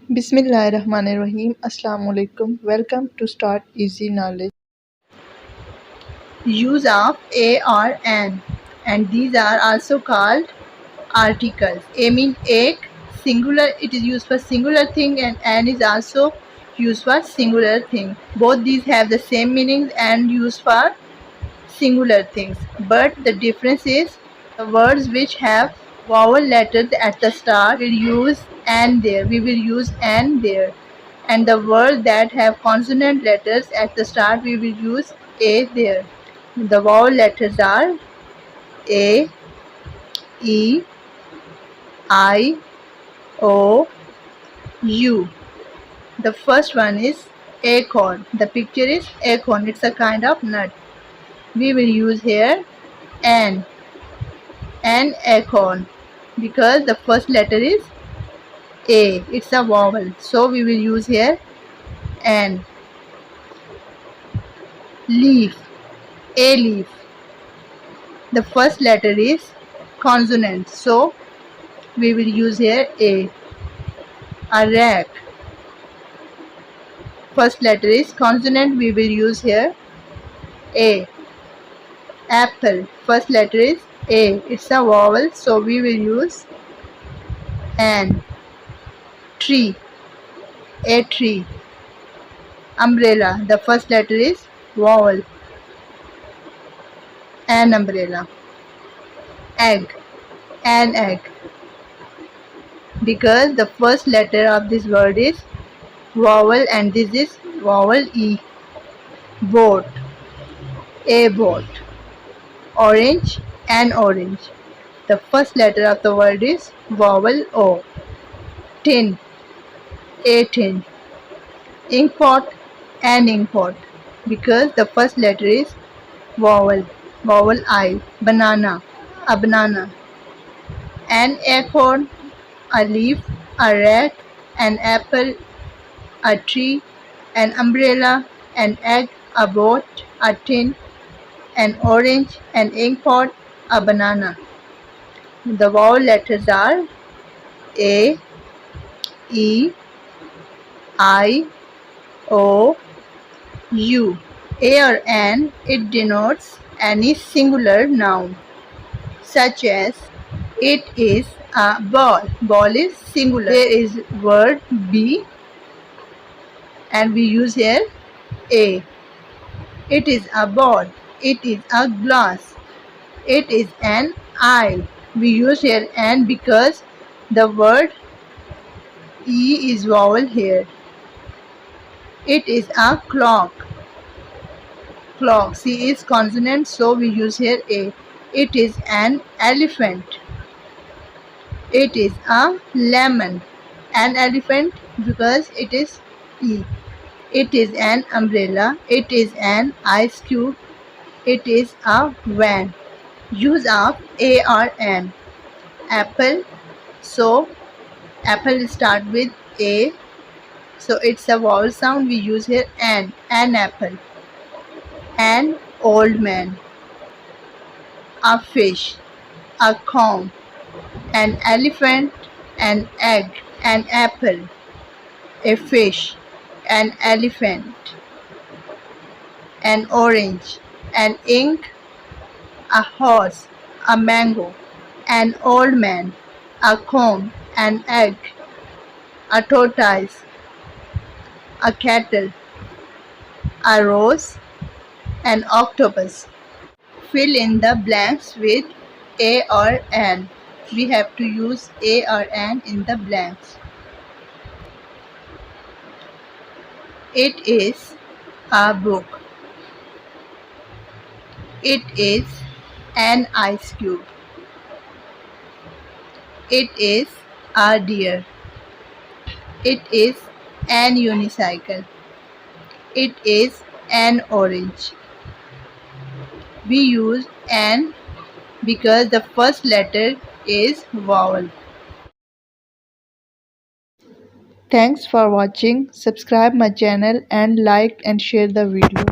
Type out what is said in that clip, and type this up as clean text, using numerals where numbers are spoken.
Bismillahirrahmanirrahim. Assalamu alaikum. Welcome to Start Easy Knowledge. Use of a or an, and these are also called articles. A means ek, singular, it is used for singular thing, and an is also used for singular thing. Both these have the same meanings and used for singular things, but the difference is the words which have vowel letters at the start will use and there. We will use and there. And the words that have consonant letters at the start we will use a there. The vowel letters are a, e, I, o, u. The first one is acorn. The picture is acorn. It's a kind of nut. We will use here an acorn, because the first letter is a. It's a vowel, so we will use here an. Leaf, a leaf. The first letter is consonant, so we will use here a. A rack. First letter is consonant, we will use here a. Apple. First letter is a. It's a vowel, so we will use an. Tree, a tree. Umbrella. The first letter is vowel, an umbrella. Egg, an egg, because the first letter of this word is vowel and this is vowel e. Boat, a boat. Orange, an orange. The first letter of the word is vowel o. Tin, a tin. Inkpot, an inkpot, because the first letter is vowel I. Banana, a banana. An acorn, a leaf, a rat, an apple, a tree, an umbrella, an egg, a boat, a tin, an orange, an inkpot, a banana. The vowel letters are a, e, I, o, u. A or an, it denotes any singular noun, such as it is a ball. Ball is singular. There is word be and we use here a. It is a ball. It is a glass. It is an eye. We use here an because the word e is vowel here. It is a clock. Clock. C is consonant, so we use here a. It is an elephant. It is a lemon. An elephant because it is e. It is an umbrella. It is an ice cube. It is a van. Use of a or an. Apple. So apple start with a. So it's a vowel sound. We use here an apple. An old man. A fish. A comb. An elephant. An egg. An apple. A fish. An elephant. An orange. An ink. A horse. A mango. An old man. A comb. An egg. A tortoise. A kettle. A rose. An octopus. Fill in the blanks with a or an. We have to use a or an in the blanks. It is a book. It is an ice cube. It is a deer. It is an unicycle. It is an orange. We use an because the first letter is vowel. Thanks for watching. Subscribe my channel and like and share the video.